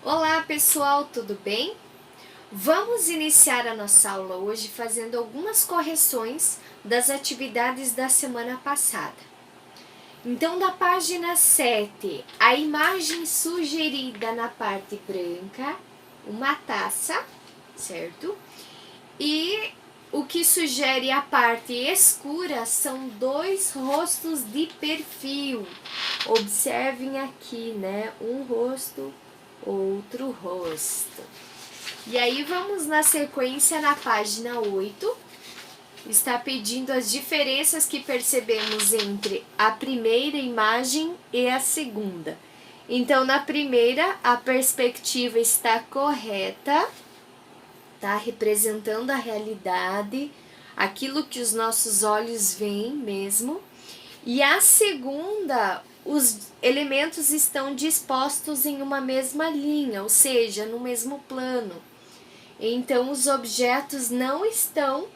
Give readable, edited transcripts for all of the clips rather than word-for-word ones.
Olá pessoal, tudo bem? Vamos iniciar a nossa aula hoje fazendo algumas correções das atividades da semana passada. Então, da página 7, a imagem sugerida na parte branca, uma taça, certo? E o que sugere a parte escura são dois rostos de perfil. Observem aqui, né? Um rosto, outro rosto. E aí vamos na sequência na página 8. Está pedindo as diferenças que percebemos entre a primeira imagem e a segunda. Então, na primeira, a perspectiva está correta, tá? Representando a realidade, aquilo que os nossos olhos veem mesmo. E a segunda, os elementos estão dispostos em uma mesma linha, ou seja, no mesmo plano. Então, os objetos não estão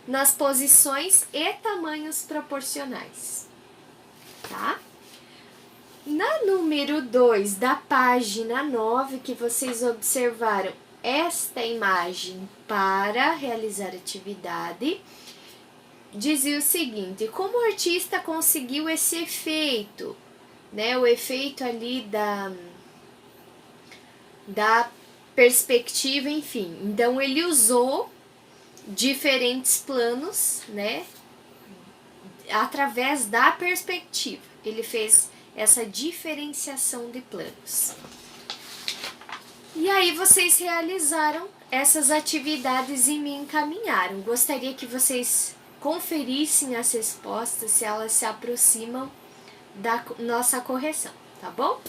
nas posições e tamanhos proporcionais, tá? Na número 2 da página 9, que vocês observaram esta imagem para realizar atividade, dizia o seguinte: como o artista conseguiu esse efeito, né? O efeito ali da perspectiva, enfim. Então, ele usou diferentes planos, né? Através da perspectiva. Ele fez essa diferenciação de planos. E aí, vocês realizaram essas atividades e me encaminharam. Gostaria que vocês conferissem as respostas, se elas se aproximam da nossa correção, tá bom?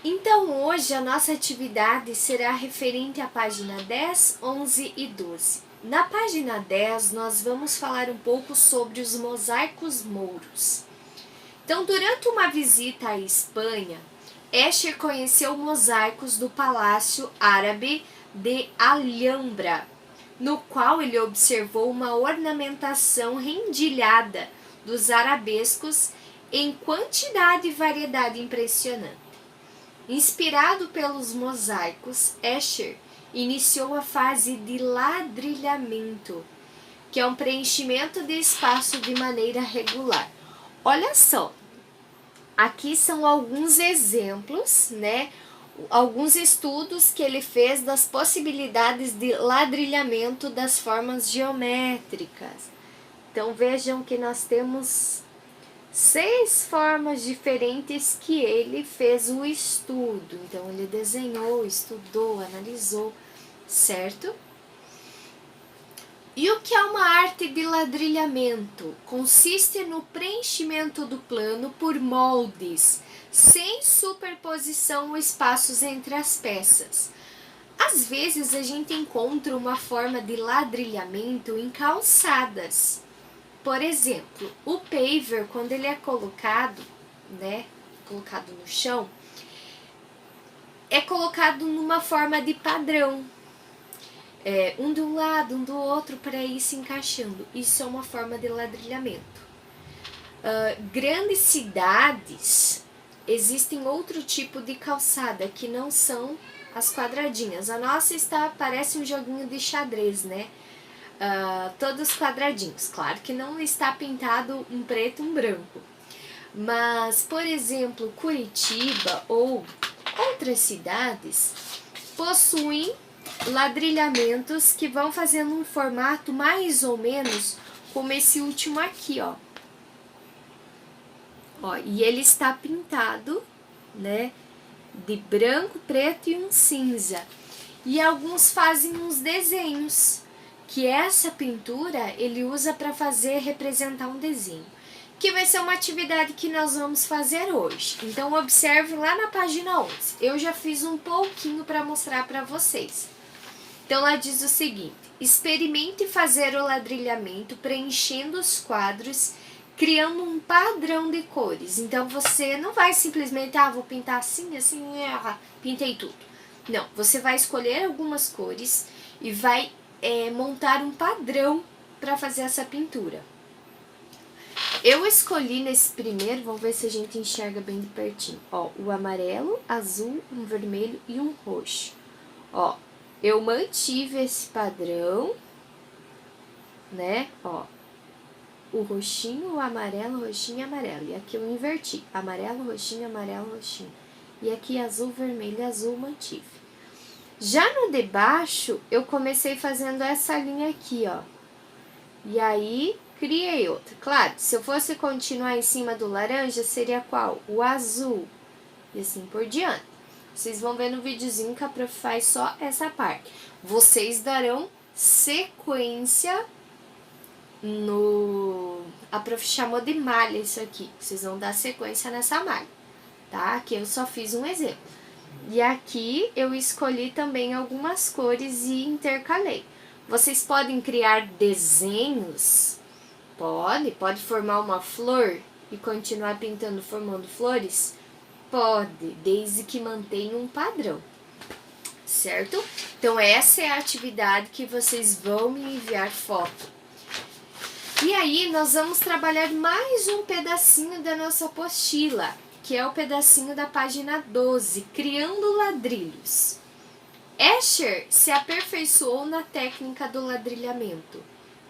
Então, hoje a nossa atividade será referente à página 10, 11 e 12. Na página 10, nós vamos falar um pouco sobre os mosaicos mouros. Então, durante uma visita à Espanha, Escher conheceu mosaicos do Palácio Árabe de Alhambra, no qual ele observou uma ornamentação rendilhada dos arabescos em quantidade e variedade impressionante. Inspirado pelos mosaicos, Escher iniciou a fase de ladrilhamento, que é um preenchimento de espaço de maneira regular. Olha só, aqui são alguns exemplos, né? Alguns estudos que ele fez das possibilidades de ladrilhamento das formas geométricas. Então vejam que nós temos 6 formas diferentes que ele fez o estudo. Então, ele desenhou, estudou, analisou, certo? E o que é uma arte de ladrilhamento? Consiste no preenchimento do plano por moldes, sem superposição ou espaços entre as peças. Às vezes, a gente encontra uma forma de ladrilhamento em calçadas. Por exemplo, o paver, quando ele é colocado, né, colocado no chão, é colocado numa forma de padrão. Um de um lado, um do outro, para ir se encaixando. Isso é uma forma de ladrilhamento. Grandes cidades, existem outro tipo de calçada, que não são as quadradinhas. A nossa parece um joguinho de xadrez, né? Todos quadradinhos. Claro que não está pintado um preto e um branco. Mas, por exemplo, Curitiba ou outras cidades possuem ladrilhamentos que vão fazendo um formato mais ou menos como esse último aqui, ó. E ele está pintado, né, de branco, preto e um cinza. E alguns fazem uns desenhos, que essa pintura ele usa para representar um desenho, que vai ser uma atividade que nós vamos fazer hoje. Então, observe lá na página 11. Eu já fiz um pouquinho para mostrar para vocês. Então, lá diz o seguinte: experimente fazer o ladrilhamento preenchendo os quadros, criando um padrão de cores. Então, você não vai simplesmente, vou pintar assim, assim, pintei tudo. Não, você vai escolher algumas cores e vai montar um padrão para fazer essa pintura. Eu escolhi nesse primeiro, vamos ver se a gente enxerga bem de pertinho. Ó, o amarelo, azul, um vermelho e um roxo. Ó, eu mantive esse padrão, né? Ó, o roxinho, o amarelo, roxinho e amarelo. E aqui eu inverti, amarelo, roxinho, roxinho. E aqui azul, vermelho, azul, mantive. Já no de baixo, eu comecei fazendo essa linha aqui, ó. E aí, criei outra. Claro, se eu fosse continuar em cima do laranja, seria qual? O azul. E assim por diante. Vocês vão ver no videozinho que a prof faz só essa parte. Vocês darão sequência no... A prof chamou de malha isso aqui. Vocês vão dar sequência nessa malha, tá? Aqui eu só fiz um exemplo. E aqui eu escolhi também algumas cores e intercalei. Vocês podem criar desenhos? Pode formar uma flor e continuar pintando formando flores? Pode, desde que mantenha um padrão, certo? Então essa é a atividade que vocês vão me enviar foto. E aí nós vamos trabalhar mais um pedacinho da nossa apostila, que é o pedacinho da página 12, criando ladrilhos. Escher se aperfeiçoou na técnica do ladrilhamento,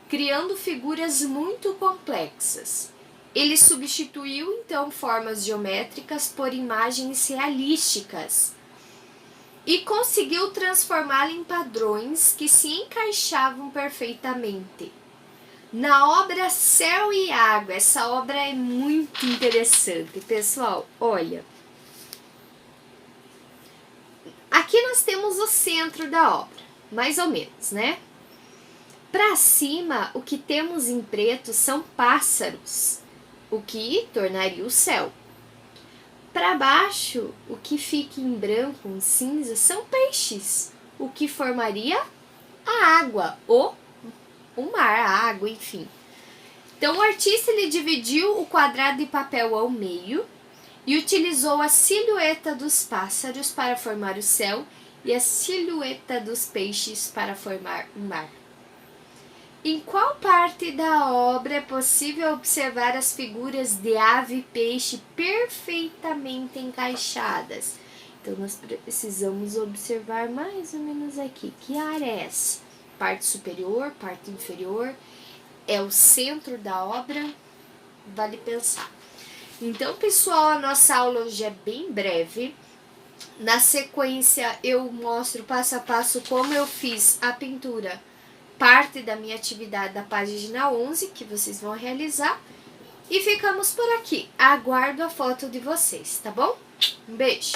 criando figuras muito complexas. Ele substituiu, então, formas geométricas por imagens realísticas e conseguiu transformá-la em padrões que se encaixavam perfeitamente. Na obra Céu e Água, essa obra é muito interessante, pessoal, olha. Aqui nós temos o centro da obra, mais ou menos, né? Para cima, o que temos em preto são pássaros, o que tornaria o céu. Para baixo, o que fica em branco, em cinza, são peixes, o que formaria a água, o mar, a água, enfim. Então, o artista ele dividiu o quadrado de papel ao meio e utilizou a silhueta dos pássaros para formar o céu e a silhueta dos peixes para formar o mar. Em qual parte da obra é possível observar as figuras de ave e peixe perfeitamente encaixadas? Então, nós precisamos observar mais ou menos aqui. Que área é essa? Parte superior, parte inferior? É o centro da obra? Vale pensar. Então, pessoal, a nossa aula hoje é bem breve. Na sequência, eu mostro passo a passo como eu fiz a pintura, parte da minha atividade da página 11, que vocês vão realizar. E ficamos por aqui. Aguardo a foto de vocês, tá bom? Um beijo!